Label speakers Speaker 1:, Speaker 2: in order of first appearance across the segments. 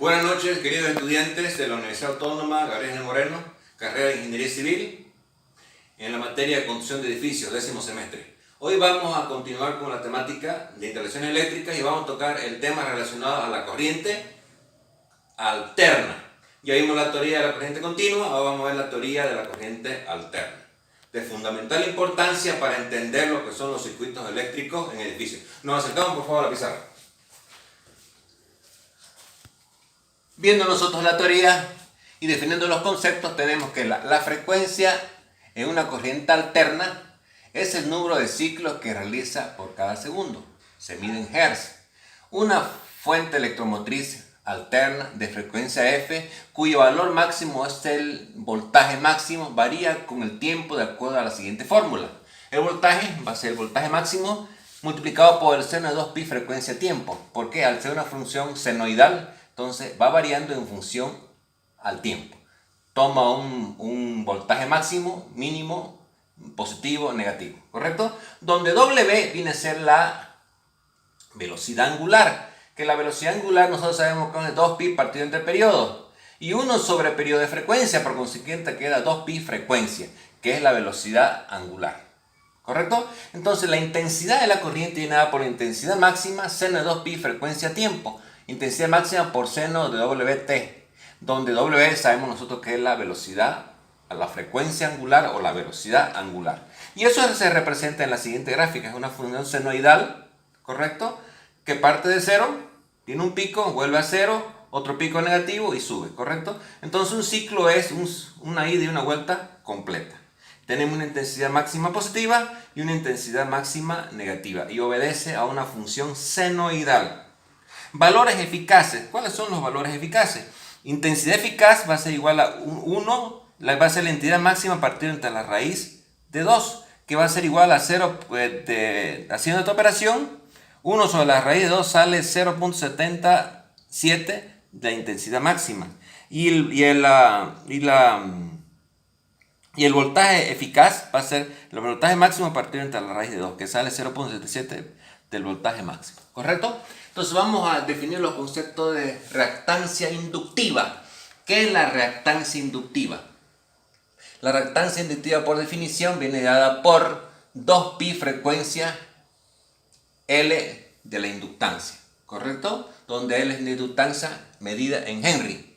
Speaker 1: Buenas noches, queridos estudiantes de la Universidad Autónoma Gabriel G. Moreno, carrera de Ingeniería Civil, en la materia de construcción de edificios, 10º semestre. Hoy vamos a continuar con la temática de instalaciones eléctricas y vamos a tocar el tema relacionado a la corriente alterna. Ya vimos la teoría de la corriente continua, ahora vamos a ver la teoría de la corriente alterna. De fundamental importancia para entender lo que son los circuitos eléctricos en edificios. Nos acercamos por favor a la pizarra. Viendo nosotros la teoría y definiendo los conceptos, tenemos que la frecuencia en una corriente alterna es el número de ciclos que realiza por cada segundo. Se mide en Hertz. Una fuente electromotriz alterna de frecuencia F, cuyo valor máximo es el voltaje máximo, varía con el tiempo de acuerdo a la siguiente fórmula. El voltaje va a ser el voltaje máximo multiplicado por el seno de 2pi frecuencia tiempo. ¿Por qué? Al ser una función senoidal, entonces va variando en función al tiempo. Toma un voltaje máximo, mínimo, positivo, negativo, ¿correcto? Donde W viene a ser la velocidad angular, que la velocidad angular nosotros sabemos que es 2pi partido entre periodos y 1 sobre periodo de frecuencia, por consiguiente queda 2pi frecuencia, que es la velocidad angular, ¿correcto? Entonces la intensidad de la corriente viene dada por la intensidad máxima, seno de 2pi frecuencia tiempo, intensidad máxima por seno de WT, donde W sabemos nosotros que es la velocidad, la frecuencia angular o la velocidad angular. Y eso se representa en la siguiente gráfica, es una función senoidal, ¿correcto? Que parte de cero, tiene un pico, vuelve a cero, otro pico negativo y sube, ¿correcto? Entonces un ciclo es una ida y una vuelta completa. Tenemos una intensidad máxima positiva y una intensidad máxima negativa y obedece a una función senoidal. Valores eficaces. ¿Cuáles son los valores eficaces? Intensidad eficaz va a ser igual a 1, va a ser la intensidad máxima partido entre la raíz de 2, que va a ser igual a 0, haciendo esta operación, 1 sobre la raíz de 2 sale 0.77 de la intensidad máxima. Y el voltaje eficaz va a ser el voltaje máximo partido entre la raíz de 2, que sale 0.77 del voltaje máximo, ¿correcto? Entonces vamos a definir los conceptos de reactancia inductiva. ¿Qué es la reactancia inductiva? La reactancia inductiva por definición viene dada por 2pi frecuencia L de la inductancia, ¿correcto? Donde L es la inductancia medida en Henry.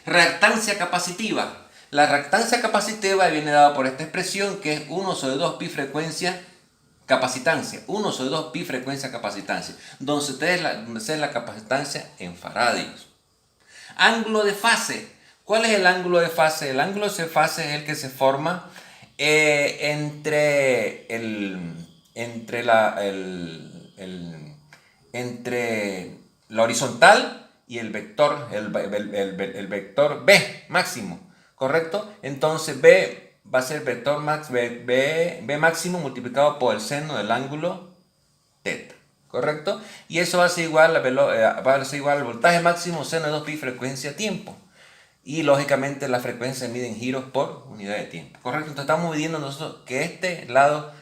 Speaker 1: Reactancia capacitiva. La reactancia capacitiva viene dada por esta expresión que es 1 sobre 2pi frecuencia capacitancia, 1 sobre 2pi frecuencia capacitancia, donde es la capacitancia en faradios. Ángulo de fase. ¿Cuál es el ángulo de fase? El ángulo de fase es el que se forma entre la horizontal y el vector, el vector B máximo, ¿correcto? Entonces B va a ser vector B máximo multiplicado por el seno del ángulo θ, ¿correcto? Y eso va a ser igual al voltaje máximo seno de 2pi frecuencia tiempo. Y lógicamente la frecuencia se mide en giros por unidad de tiempo, ¿correcto? Entonces estamos midiendo nosotros que este lado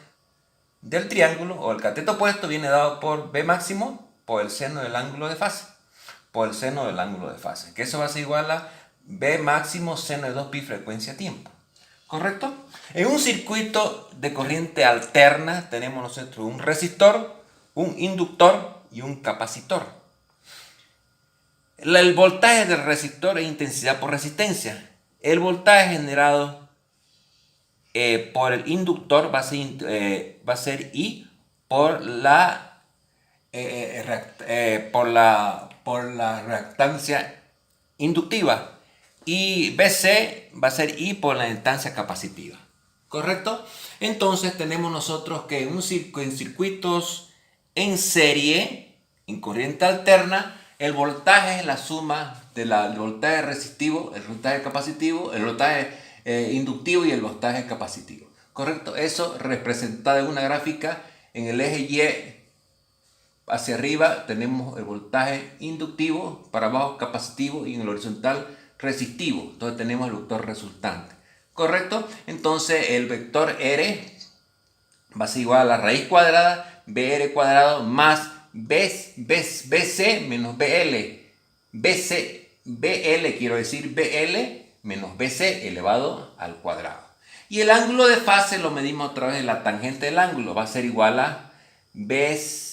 Speaker 1: del triángulo o el cateto opuesto viene dado por B máximo por el seno del ángulo de fase. Por el seno del ángulo de fase. Que eso va a ser igual a B máximo seno de 2pi frecuencia tiempo. ¿Correcto? En un circuito de corriente alterna tenemos nosotros un resistor, un inductor y un capacitor. El voltaje del resistor es intensidad por resistencia. El voltaje generado por el inductor va a ser I por la reactancia inductiva. Y BC va a ser I por la instancia capacitiva, ¿correcto? Entonces tenemos nosotros que en circuitos en serie, en corriente alterna, el voltaje es la suma del voltaje resistivo, el voltaje capacitivo, el voltaje inductivo y el voltaje capacitivo, ¿correcto? Eso representado en una gráfica en el eje Y hacia arriba tenemos el voltaje inductivo, para abajo capacitivo y en el horizontal resistivo. Entonces tenemos el vector resultante, ¿correcto? Entonces el vector R va a ser igual a la raíz cuadrada BR cuadrado más BC menos BL. BC BL, quiero decir BL menos BC elevado al cuadrado. Y el ángulo de fase lo medimos a través de la tangente del ángulo. Va a ser igual a BL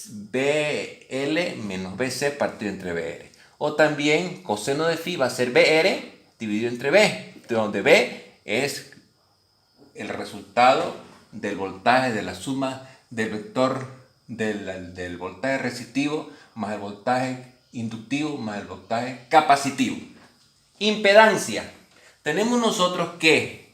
Speaker 1: menos BC partido entre BR. O también coseno de phi va a ser BR dividido entre B, donde B es el resultado del voltaje de la suma del vector del voltaje resistivo más el voltaje inductivo más el voltaje capacitivo. Impedancia. Tenemos nosotros que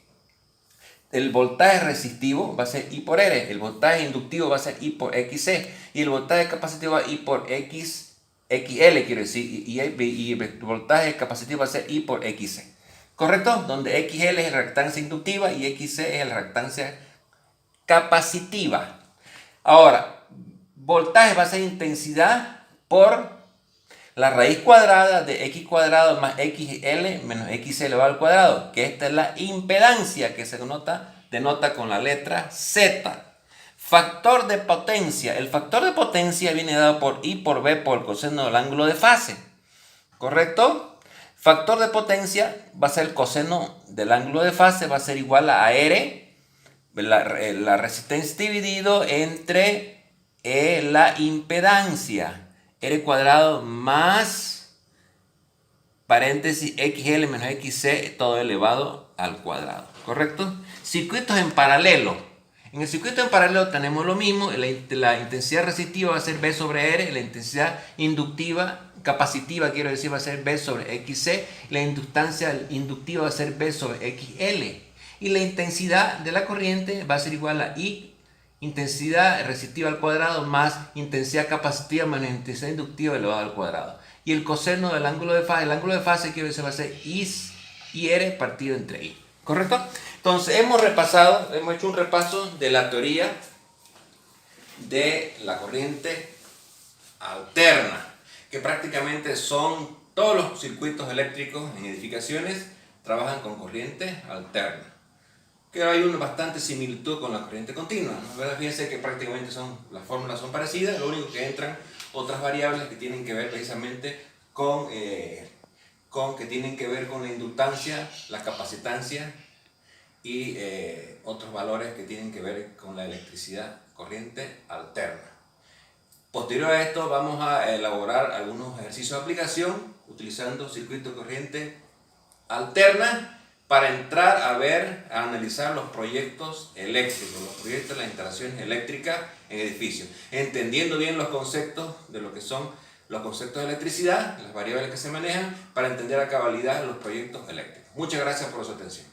Speaker 1: el voltaje resistivo va a ser I por R, el voltaje inductivo va a ser I por XC y el voltaje capacitivo va a ser I por XL, quiero decir, y el voltaje capacitivo va a ser I por XC. ¿Correcto? Donde XL es la reactancia inductiva y XC es la reactancia capacitiva. Ahora, voltaje va a ser intensidad por la raíz cuadrada de x cuadrado más xl menos xc elevado al cuadrado, que esta es la impedancia que se denota con la letra Z. Factor de potencia. El factor de potencia viene dado por I por B por el coseno del ángulo de fase. ¿Correcto? Factor de potencia va a ser el coseno del ángulo de fase, va a ser igual a R, la resistencia dividido entre la impedancia. R cuadrado más paréntesis XL menos XC todo elevado al cuadrado. ¿Correcto? Circuitos en paralelo. En el circuito en paralelo tenemos lo mismo. La intensidad resistiva va a ser B sobre R. La intensidad inductiva, capacitiva quiero decir, va a ser B sobre XC. La inductancia inductiva va a ser B sobre XL. Y la intensidad de la corriente va a ser igual a I intensidad resistiva al cuadrado más intensidad capacitiva menos intensidad inductiva elevado al cuadrado. Y el coseno del ángulo de fase, el ángulo de fase quiero decir va a ser IR partido entre I. ¿Correcto? Entonces hemos hecho un repaso de la teoría de la corriente alterna, que prácticamente son todos los circuitos eléctricos en edificaciones trabajan con corriente alterna. Que hay una bastante similitud con la corriente continua, ¿no? Fíjense que prácticamente las fórmulas son parecidas, lo único que entran otras variables que tienen que ver precisamente con la inductancia, la capacitancia y otros valores que tienen que ver con la electricidad, corriente alterna. Posterior a esto vamos a elaborar algunos ejercicios de aplicación utilizando circuito de corriente alterna, para entrar a analizar los proyectos eléctricos, los proyectos de las instalaciones eléctricas en edificios, entendiendo bien los conceptos de lo que son los conceptos de electricidad, las variables que se manejan, para entender a cabalidad los proyectos eléctricos. Muchas gracias por su atención.